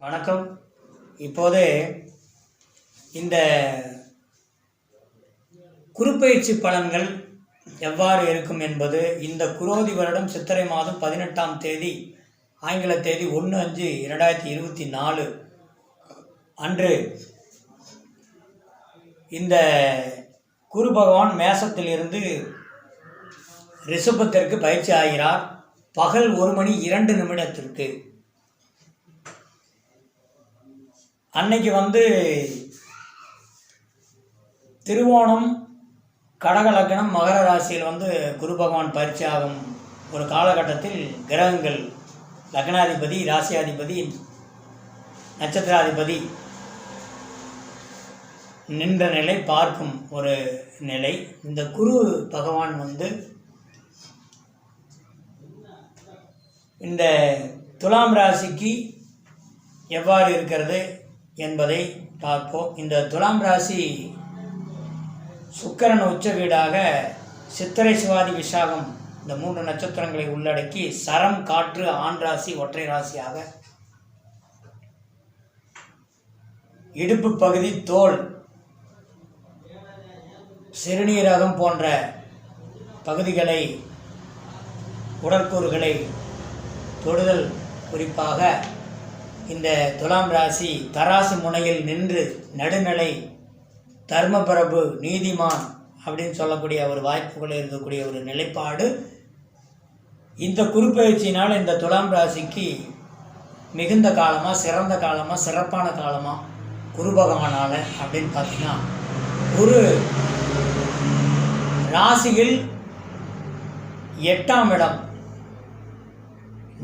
வணக்கம். இப்போது இந்த குருப்பெயர்ச்சி பலன்கள் எவ்வாறு இருக்கும் என்பது இந்த குரோதி வருடம் சித்திரை மாதம் 18ஆம் தேதி ஆங்கில தேதி 1/5/2024 அன்று இந்த குரு பகவான் மேசத்திலிருந்து ரிஷபத்திற்கு பயிற்சி ஆகிறார். பகல் 1:02 அன்னைக்கு திருவோணம் கடக லக்னம் மகர ராசியில் குரு பகவான் பயிற்சி ஆகும் ஒரு காலகட்டத்தில் கிரகங்கள் லக்னாதிபதி, ராசியாதிபதி, நட்சத்திராதிபதி நின்ற நிலை பார்க்கும் ஒரு நிலை. இந்த குரு பகவான் இந்த துலாம் ராசிக்கு எவ்வாறு இருக்கிறது என்பதை பார்ப்போம். இந்த துலாம் ராசி சுக்கிரன் உச்ச வீடாக சித்திரை, சிவாதி, விசாகம் இந்த 3 நட்சத்திரங்களை உள்ளடக்கி சரம், காற்று, ஆண் ராசி, ஒற்றை ராசியாக இடுப்பு பகுதி, தோல், சிறுநீரகம் போன்ற பகுதிகளை, உடற்கூறுகளை தொடுதல் குறிப்பாக இந்த துலாம் ராசி தராசு முனையில் நின்று நடுநிலை, தர்மபிரபு, நீதிமான் அப்படின்னு சொல்லக்கூடிய ஒரு வாய்ப்புகள் இருக்கக்கூடிய ஒரு நிலைப்பாடு இந்த குருப்பெயர்ச்சியினால் இந்த துலாம் ராசிக்கு மிகுந்த காலமாக, சிறந்த காலமாக, சிறப்பான காலமாக குரு பகவானால் அப்படின்னு பார்த்தீங்கன்னா, குரு ராசியில் 8ஆம் இடம்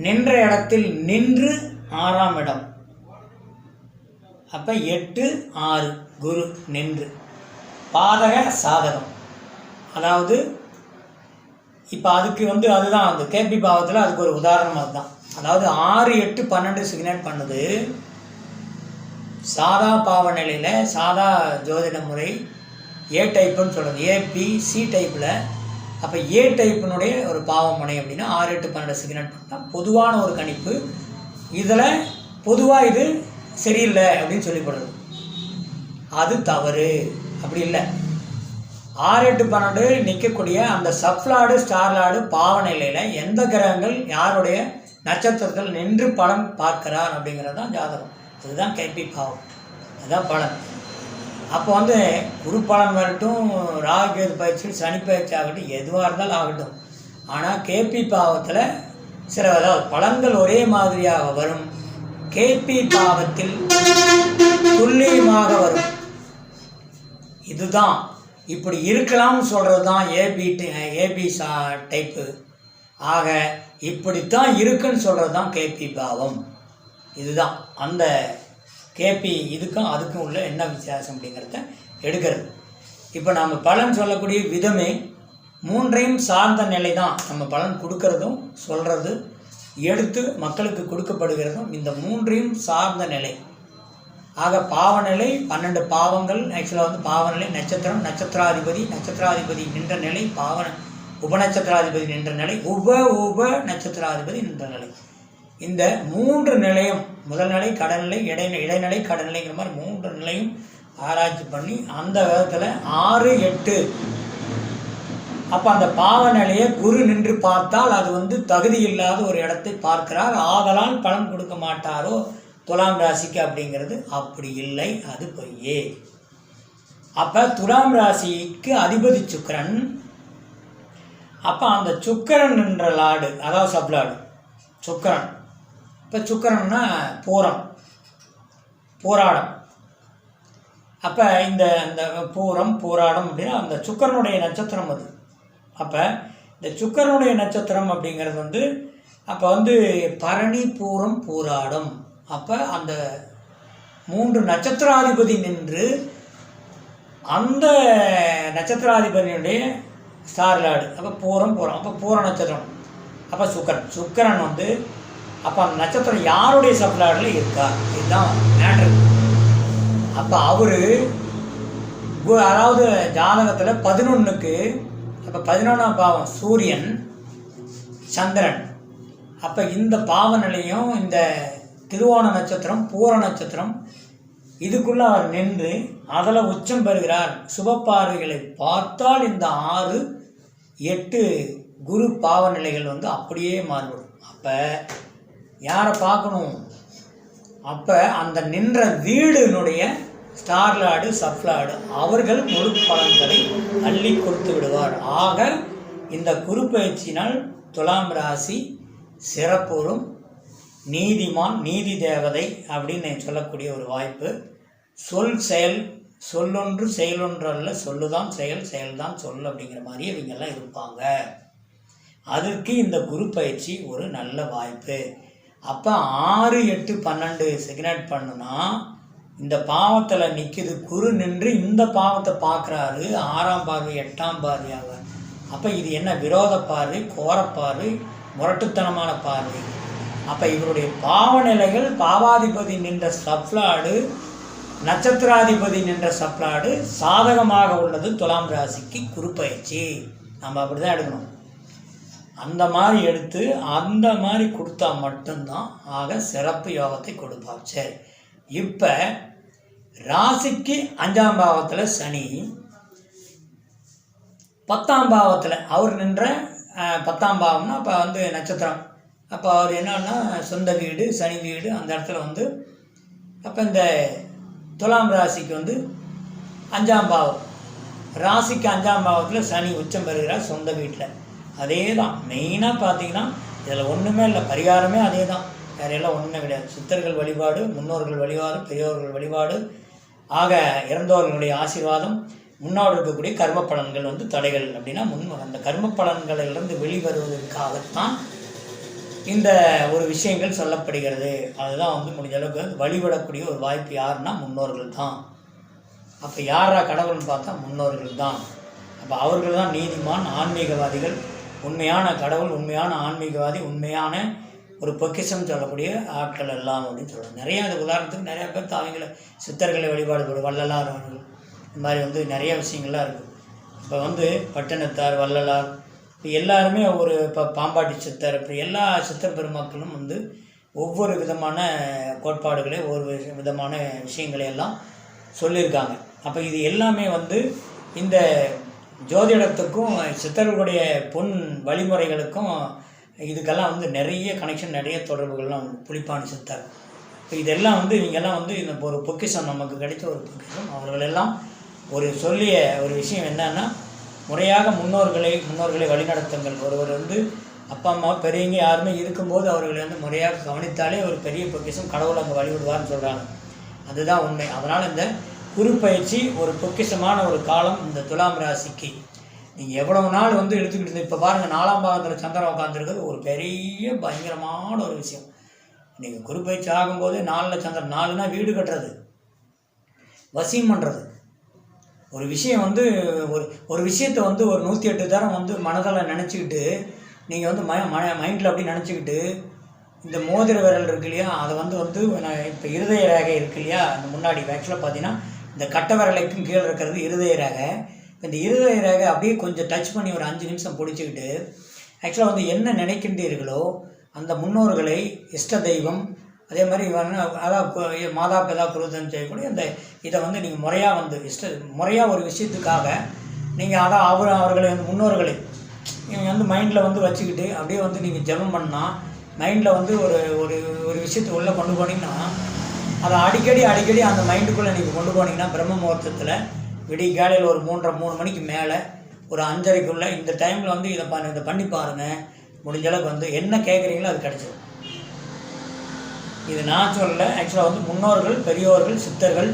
நின்ற இடத்தில் நின்று 6ஆம் இடம். அப்போ 8, 6 குரு நின்று பாதக சாதகம். அதாவது இப்போ அதுக்கு அதுதான் அந்த கேபி பாவத்தில் அதுக்கு ஒரு உதாரணம் அதுதான். அதாவது 6, 8, 12 சிக்னேட் பண்ணுது சாதா பாவ நிலையில், சாதா ஜோதிட முறை ஏ டைப்புன்னு சொல்கிறது, ஏபிசி டைப்பில். அப்போ ஏ டைப்பினுடைய ஒரு பாவமுனை அப்படின்னா 6, 8, 12 சிக்னேட் பண்ணால் பொதுவான ஒரு கணிப்பு. இதில் பொதுவாக இது சரியில்லை அப்படின்னு சொல்லப்படுது. அது தவறு, அப்படி இல்லை. 6, 8, 12 நிற்கக்கூடிய அந்த சப்லாடு, ஸ்டார்லாடு பாவநிலையில் எந்த கிரகங்கள் யாருடைய நட்சத்திரத்தில் நின்று பலன் பார்க்கிறார் அப்படிங்கிறது தான் ஜாதகம். அதுதான் கேபி பாவம், அதுதான் பலன். அப்போ குரு பலன் வரட்டும், ராகு கேது பயிற்சி, சனி பயிற்சி ஆகட்டும், எதுவாக இருந்தாலும் ஆகட்டும், ஆனால் கேபி பாவத்தில் சில அதாவது பலன்கள் ஒரே மாதிரியாக வரும். கேபி பாவத்தில் துல்லியமாக வரும். இதுதான் இப்படி இருக்கலாம்னு சொல்கிறது தான் ஏபி டைப்பு. ஆக இப்படித்தான் இருக்குன்னு சொல்கிறது தான் கேபி பாவம். இதுதான் அந்த கேபி இதுக்கும் அதுக்கும் உள்ள என்ன வித்தியாசம் அப்படிங்கிறத எடுக்கிறது. இப்போ நம்ம பலன் சொல்லக்கூடிய விதமே 3ஐயும் சார்ந்த நிலை தான். நம்ம பலன் கொடுக்கறதும் சொல்கிறது, எடுத்து மக்களுக்கு கொடுக்கப்படுகிறதும் இந்த 3ஐயும் சார்ந்த நிலை. ஆக பாவநிலை 12 பாவங்கள். ஆக்சுவலாக பாவநிலை நட்சத்திரம், நட்சத்திராதிபதி நின்ற நிலை, உபநட்சத்திராதிபதி நின்ற நிலை, உப நட்சத்திராதிபதி நின்ற நிலை. இந்த 3 நிலையும், முதல் நிலை, கடநிலை, இடைநிலை, கடநிலைங்கிற மாதிரி 3 நிலையும் ஆராய்ச்சி பண்ணி அந்த விதத்தில் 6, 8 அப்போ அந்த பாவ நிலையை குரு நின்று பார்த்தால் அது தகுதி இல்லாத ஒரு இடத்தை பார்க்கிறார். ஆதலால் பலன் கொடுக்க மாட்டாரோ துலாம் ராசிக்கு அப்படிங்கிறது அப்படி இல்லை, அது பொய்யே. அப்போ துலாம் ராசிக்கு அதிபதி சுக்கிரன். அப்போ அந்த சுக்கிரன் என்ற லாடு, அதாவது சப்லாடு சுக்கிரன். இப்போ சுக்கிரன்னா போராடம். அப்போ இந்த போராடம் அப்படின்னா அந்த சுக்கிரனுடைய நட்சத்திரம் அது. அப்போ இந்த சுக்கிரனுடைய நட்சத்திரம் அப்படிங்கிறது அப்போ பரணி, பூரம், போராடம். அப்போ அந்த 3 நட்சத்திராதிபதி நின்று அந்த நட்சத்திராதிபதியுடைய ஸ்டார்லாடு. அப்போ போரம். அப்போ பூர நட்சத்திரம். அப்போ சுக்கிரன் அப்போ அந்த நட்சத்திரம் யாருடைய சப்லாடில் இருக்கா, இதுதான் மேட்ரு. அப்போ அவர் அதாவது ஜாதகத்தில் 11க்கு, அப்போ 11ஆம் பாவம் சூரியன், சந்திரன். அப்போ இந்த பாவ நிலையும் இந்த திருவோண நட்சத்திரம், பூர நட்சத்திரம் இதுக்குள்ளே அவர் நின்று அதில் உச்சம் பெறுகிறார். சுப பார்வைகளை பார்த்தால் இந்த 6, 8 குரு பாவநிலைகள் வந்து அப்படியே மாறுபடும். அப்போ யாரை பார்க்கணும்? அப்போ அந்த நின்ற வீடுனுடைய ஸ்டார்லாடு, சப்லாடு அவர்கள் முழு பலன்களை அள்ளி கொடுத்து விடுவார். ஆக இந்த குரு பயிற்சியினால் துலாம் ராசி சிறப்புறும். நீதிமான், நீதி தேவதை அப்படின்னு சொல்லக்கூடிய ஒரு வாய்ப்பு. சொல் செயல், சொல்லொன்று செயலொன்று அல்ல, சொல்லுதான் செயல், செயல்தான் சொல் அப்படிங்கிற மாதிரி இவங்கெல்லாம் இருப்பாங்க. அதற்கு இந்த குரு பயிற்சி ஒரு நல்ல வாய்ப்பு. அப்போ 6, 8, 12 சிக்னேட் பண்ணுனா இந்த பாவத்தில் நிற்கிது. குரு நின்று இந்த பாவத்தை பார்க்குறாரு. 6ஆம் பார்வை 8ஆம் பார்வையாக. அப்போ இது என்ன? விரோத பார்வை, கோரப்பார்வை, முரட்டுத்தனமான பார்வை. அப்போ இவருடைய பாவநிலைகள் பாவாதிபதி நின்ற சப்ளாடு, நட்சத்திராதிபதி நின்ற சப்ளாடு சாதகமாக உள்ளது துலாம் ராசிக்கு குரு பயிற்சி. நம்ம அப்படி தான் எடுக்கணும். அந்த மாதிரி எடுத்து அந்த மாதிரி கொடுத்தா மட்டும்தான் ஆக சிறப்பு யோகத்தை கொடுப்பார். சரி, இப்போ ராசிக்கு 5ஆம் பாவத்தில் சனி, 10ஆம் பாவத்தில் அவர் நின்ற 10ஆம் பாவம்னா அப்போ வந்து நட்சத்திரம். அப்போ அவர் என்னன்னா சொந்த வீடு, சனி வீடு அந்த இடத்துல வந்து அப்போ இந்த துலாம் ராசிக்கு வந்து 5ஆம் பாவம். ராசிக்கு 5ஆம் பாவத்தில் சனி உச்சம் பெறுகிறார் சொந்த வீட்டில். அதே தான் மெயினாக பார்த்தீங்கன்னா இதில் ஒன்றுமே இல்லை, பரிகாரமே அதே தான், வேறையெல்லாம் ஒன்றுமே கிடையாது. சித்தர்கள் வழிபாடு, முன்னோர்கள் வழிபாடு, பெரியோர்கள் வழிபாடு, ஆக இறந்தவர்களுடைய ஆசீர்வாதம், முன்னோடு இருக்கக்கூடிய கர்ம பலன்கள் வந்து தடைகள் அப்படின்னா அந்த கர்ம பலன்களிலிருந்து வெளிவருவதற்காகத்தான் இந்த ஒரு விஷயங்கள் சொல்லப்படுகிறது. அதுதான் வந்து முடிஞ்ச அளவுக்கு வழிபடக்கூடிய ஒரு வாய்ப்பு யாருன்னா முன்னோர்கள் தான். அப்போ யாரா கடவுள்னு பார்த்தா முன்னோர்கள் தான். அப்போ அவர்கள் தான் நீதிமான், ஆன்மீகவாதிகள், உண்மையான கடவுள், உண்மையான ஆன்மீகவாதி, உண்மையான ஒரு பொக்கிஷம் சொல்லக்கூடிய ஆட்கள் எல்லாம் அப்படின்னு சொல்கிறாங்க. நிறையா அது உதாரணத்துக்கு நிறையா பேர் அவங்கள சித்தர்களை வழிபாடு, வள்ளலார் இந்த மாதிரி வந்து நிறைய விஷயங்கள்லாம் இருக்குது. இப்போ வந்து பட்டினத்தார், வள்ளலார், இப்போ எல்லாருமே ஒரு இப்போ பாம்பாட்டி சித்தர், இப்போ எல்லா சித்தர் பெருமக்களும் வந்து ஒவ்வொரு விதமான கோட்பாடுகளை, ஒவ்வொரு விதமான விஷயங்களை எல்லாம் சொல்லியிருக்காங்க. அப்போ இது எல்லாமே வந்து இந்த ஜோதிடத்துக்கும் சித்தர்களுடைய பொன் வழிமுறைகளுக்கும் இதுக்கெல்லாம் வந்து நிறைய கனெக்ஷன், நிறைய தொடர்புகள்லாம் வந்து புலிப்பாணி சித்தர். இப்போ இதெல்லாம் வந்து இவங்கெல்லாம் வந்து இந்த ஒரு பொக்கிஷம், நமக்கு கிடைச்ச ஒரு பொக்கிஷம். அவர்களெல்லாம் ஒரு சொல்லிய ஒரு விஷயம் என்னன்னா, முறையாக முன்னோர்களை வழிநடத்துங்கள். ஒருவர் வந்து அப்பா அம்மா பெரியவங்க யாருமே இருக்கும்போது அவர்களை வந்து முறையாக கவனித்தாலே ஒரு பெரிய பொக்கிஷம், கடவுள் அங்கே வழிவிடுவார்னு சொல்கிறாங்க. அதுதான் உண்மை. அதனால் இந்த குரு பயிற்சி ஒரு பொக்கிஷமான ஒரு காலம் இந்த துலாம் ராசிக்கு. நீங்கள் எவ்வளவு நாள் வந்து எடுத்துக்கிட்டு இருந்தது, இப்போ பாருங்கள் 4ஆம் பாகத்தில் சந்திரன் உட்காந்துருக்கிறது ஒரு பெரிய பயங்கரமான ஒரு விஷயம். நீங்கள் குரு பயிற்சி ஆகும்போது 4ல் சந்திரன், 4னா வீடு கட்டுறது, வசியம் பண்ணுறது. ஒரு விஷயம் வந்து ஒரு விஷயத்தை வந்து ஒரு 108 தரம் வந்து மனதில் நினச்சிக்கிட்டு நீங்கள் வந்து மைண்டில் அப்படி நினச்சிக்கிட்டு இந்த மோதிர விரல் இருக்கு இல்லையா, அதை வந்து இப்போ இருதய ரேகை இருக்கு இல்லையா, அந்த முன்னாடி ஆக்சுவலாக பார்த்தீங்கன்னா இந்த கட்டை விரலைக்கும் கீழே இருக்கிறது இருதய ரேகை. இந்த இருதய ரேகை அப்படியே கொஞ்சம் டச் பண்ணி ஒரு 5 நிமிஷம் பிடிச்சிக்கிட்டு ஆக்சுவலாக வந்து என்ன நினைக்கின்றீர்களோ அந்த முன்னோர்களை, இஷ்ட தெய்வம், அதே மாதிரி அதாவது மாதா பிதா குருதன் செய்யக்கூடிய அந்த இதை வந்து நீங்கள் முறையாக வந்து முறையாக ஒரு விஷயத்துக்காக நீங்கள் அதான் அவர்களை வந்து முன்னோர்களை நீங்கள் வந்து மைண்டில் வந்து வச்சுக்கிட்டு அப்படியே வந்து நீங்கள் ஜெபம் பண்ணால் மைண்டில் வந்து ஒரு விஷயத்தை உள்ளே கொண்டு போனீங்கன்னா அதை அடிக்கடி அந்த மைண்டுக்குள்ளே நீங்கள் கொண்டு போனீங்கன்னா பிரம்ம முகூர்த்தத்தில் விடிய காலையில் ஒரு 3 மணிக்கு மேலே ஒரு 5:30க்குள்ளே இந்த டைமில் வந்து இதை பண்ணி பாருங்கள். முடிஞ்ச அளவுக்கு வந்து என்ன கேட்குறீங்களோ அது கிடைச்சிடும். இது நான் சொல்லலை, ஆக்சுவலாக வந்து முன்னோர்கள், பெரியோர்கள், சித்தர்கள்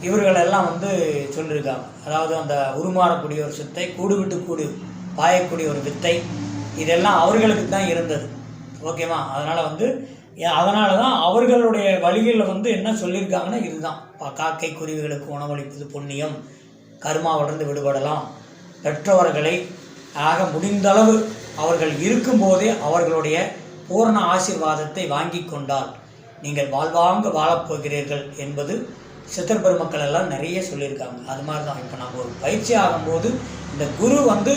இவர்களெல்லாம் வந்து சொல்லியிருக்காங்க. அதாவது அந்த உருமாறக்கூடிய ஒரு சித்தை, கூடு விட்டு கூடு பாயக்கூடிய ஒரு வித்தை, இதெல்லாம் அவர்களுக்கு தான் இருந்தது. ஓகேவா? அதனால தான் அவர்களுடைய வழிகளில் வந்து என்ன சொல்லியிருக்காங்கன்னா இதுதான், காக்கை குருவிகளுக்கு உணவளிப்பது புண்ணியம், கர்மாவிலிருந்து விடுபடலாம், பெற்றவர்களை ஆக முடிந்தளவு அவர்கள் இருக்கும்போதே அவர்களுடைய பூர்ண ஆசீர்வாதத்தை வாங்கி கொண்டால் நீங்கள் வாழ்வாங்க வாழப்போகிறீர்கள் என்பது சித்தர் பெருமக்கள் எல்லாம் நிறைய சொல்லியிருக்காங்க. அது மாதிரி தான் இப்போ நம்ம ஒரு பயிற்சி ஆகும்போது இந்த குரு வந்து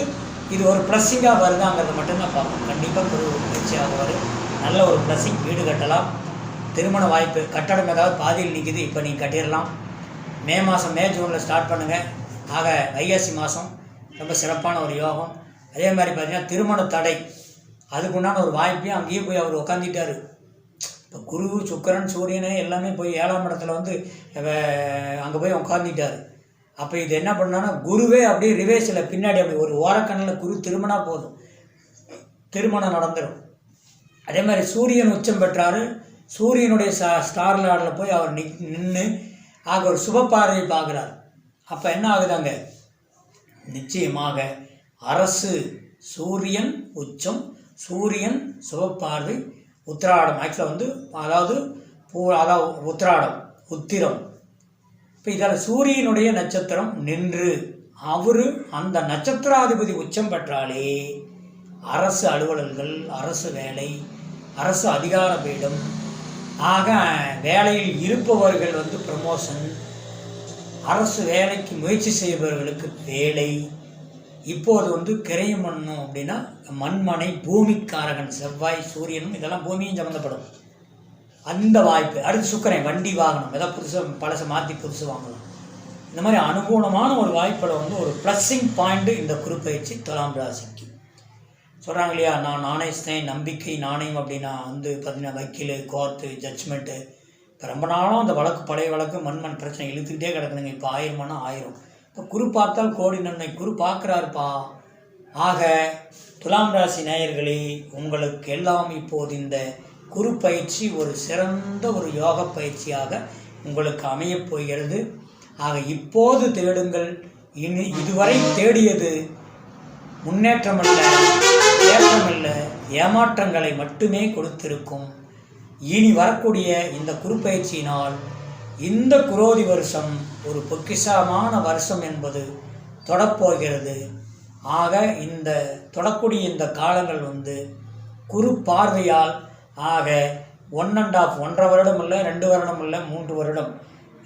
இது ஒரு ப்ளஸ்ஸிங்காக வருதாங்கிறது மட்டும்தான் பார்க்கணும். கண்டிப்பாக குரு பயிற்சி ஆகுவார், நல்ல ஒரு ப்ளஸ்ஸிங், வீடு கட்டலாம், திருமண வாய்ப்பு, கட்டடம் ஏதாவது பாதியில் நிற்கிது, இப்போ நீங்கள் கட்டிடலாம். மே மாதம், மே ஜூனில் ஸ்டார்ட் பண்ணுங்கள். ஆக வைகாசி மாதம் ரொம்ப சிறப்பான ஒரு யோகம். அதே மாதிரி பார்த்திங்கன்னா திருமண தடை, அதுக்குண்டான ஒரு வாய்ப்பையும் அங்கேயே போய் அவர் உக்காந்துட்டார். இப்போ குரு, சுக்கிரன், சூரியனே எல்லாமே போய் 7ஆம் இடத்துல வந்து அங்கே போய் உட்காந்துட்டார். அப்போ இது என்ன பண்ணான்னா குருவே அப்படியே ரிவேர்ஸில் பின்னாடி அப்படி ஒரு ஓரக்கண்ணில் குரு திரும்பினா போதும், திருமணம் நடந்துடும். அதே மாதிரி சூரியன் உச்சம் பெற்றார். சூரியனுடைய ஸ்டார் லார்டில் போய் அவர் நின்று ஆக ஒரு சுப பார்வை பார்க்குறார். அப்போ என்ன ஆகுதாங்க, நிச்சயமாக அரசு சூரியன் உச்சம், சூரியன் சுபப்பார்வை, உத்திராடம் ஆக்சுவலாக வந்து அதாவது உத்திராடம், உத்திரம். இப்போ இதில் சூரியனுடைய நட்சத்திரம் நின்று அவர் அந்த நட்சத்திராதிபதி உச்சம் பெற்றாலே அரசு அலுவலர்கள், அரசு வேலை, அரசு அதிகார பீடம், ஆக வேலையில் இருப்பவர்கள் வந்து ப்ரமோஷன், அரசு வேலைக்கு முயற்சி செய்பவர்களுக்கு வேலை. இப்போது வந்து கிரையம் பண்ணணும் அப்படின்னா மண்மனை, பூமிக்காரகன் செவ்வாய், சூரியனும் இதெல்லாம் பூமியும் சம்மந்தப்படும். அந்த வாய்ப்பு. அடுத்து சுக்கிரன், வண்டி வாகனம், ஏதாவது புதுசாக பழசை மாற்றி புதுசு வாங்கலாம். இந்த மாதிரி அனுகூலமான ஒரு வாய்ப்பில் வந்து ஒரு ப்ளஸ்ஸிங் பாயிண்ட்டு இந்த குரு பயிற்சி துலாம் ராசிக்கு. சொல்கிறாங்க இல்லையா, நான் நாணயஸ்தேன், நம்பிக்கை நாணயம் அப்படின்னா வந்து பார்த்திங்கன்னா வக்கீல், கோர்ட்டு, ஜட்ஜ்மெண்ட்டு. இப்போ ரொம்ப நாளும் அந்த வழக்கு, பழைய வழக்கு, மண் பிரச்சனை இழுத்துக்கிட்டே கிடக்குதுங்க. இப்போ 1000 1000. இப்போ குரு பார்த்தால் கோடி நன்மை, குரு பார்க்குறாருப்பா. ஆக துலாம் ராசி நேயர்களே, உங்களுக்கு எல்லாம் இப்போது இந்த குரு பயிற்சி ஒரு சிறந்த ஒரு யோக பயிற்சியாக உங்களுக்கு அமையப் போகிறது. ஆக இப்போது தேடுங்கள். இதுவரை தேடியது முன்னேற்றமல்ல, ஏற்றமல்ல, ஏமாற்றங்களை மட்டுமே கொடுத்திருக்கும். இனி வரக்கூடிய இந்த குரு பயிற்சியினால் இந்த குரோதி வருஷம் ஒரு பொக்கிஷமான வருஷம் என்பது தொடப்போகிறது. ஆக இந்த தொடக்கூடிய இந்த காலங்கள் வந்து குரு பார்வையால், ஆக 1.5 வருடம் இல்லை, 2 வருடம் இல்லை, 3 வருடம்.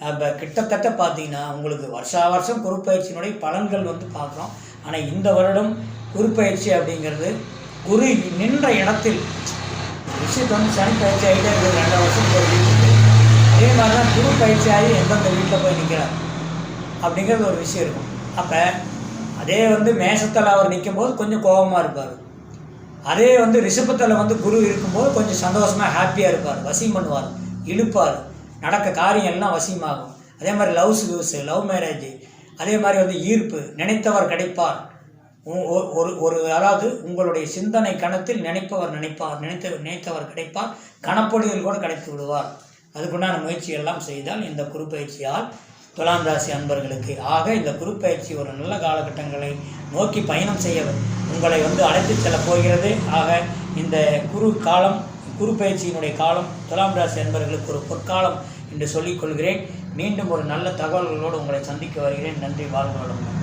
அப்போ கிட்டத்தட்ட பார்த்தீங்கன்னா உங்களுக்கு வருஷம் குரு பயிற்சியினுடைய பலன்கள் வந்து பார்க்குறோம். ஆனால் இந்த வருடம் குரு பயிற்சி அப்படிங்கிறது குரு நின்ற இடத்தில் விஷயத்தை வந்து சனி பயிற்சி ஆகிட்டே இருக்குது, 2 வருஷம் போய் வீட்டுக்கு. அதே மாதிரி தான் குரு பயிற்சி ஆகி எந்தெந்த வீட்டில் போய் நிற்கிறார் அப்படிங்கிறது ஒரு விஷயம் இருக்கும். அப்போ அதே வந்து மேஷத்தில் அவர் நிற்கும்போது கொஞ்சம் கோபமாக இருப்பார். அதே வந்து ரிஷபத்தில் வந்து குரு இருக்கும்போது கொஞ்சம் சந்தோஷமாக ஹாப்பியாக இருப்பார், வசியம் பண்ணுவார், இழுப்பார், நடக்க காரியம் எல்லாம் வசியமாகும். அதே மாதிரி லவ் மேரேஜ், அதே மாதிரி வந்து ஈர்ப்பு, நினைத்தவர் கிடைப்பார். அதாவது உங்களுடைய சிந்தனை கணத்தில் நினைப்பவர் நினைத்தவர் கிடைப்பார், கணப்பொழிகள் கூட கிடைத்து விடுவார். அதுக்குண்டான முயற்சி எல்லாம் செய்தால் இந்த குரு பயிற்சியால் துலாம் ராசி அன்பர்களுக்கு, ஆக இந்த குரு பயிற்சி ஒரு நல்ல காலகட்டங்களை நோக்கி பயணம் செய்ய உங்களை வந்து அழைத்து செல்ல போகிறது. ஆக இந்த குரு பயிற்சியினுடைய காலம் துலாம் ராசி அன்பர்களுக்கு ஒரு பொற்காலம் என்று சொல்லிக்கொள்கிறேன். மீண்டும் ஒரு நல்ல தகவல்களோடு உங்களை சந்திக்க வருகிறேன். நன்றி, வாழ்க வளமுடன்.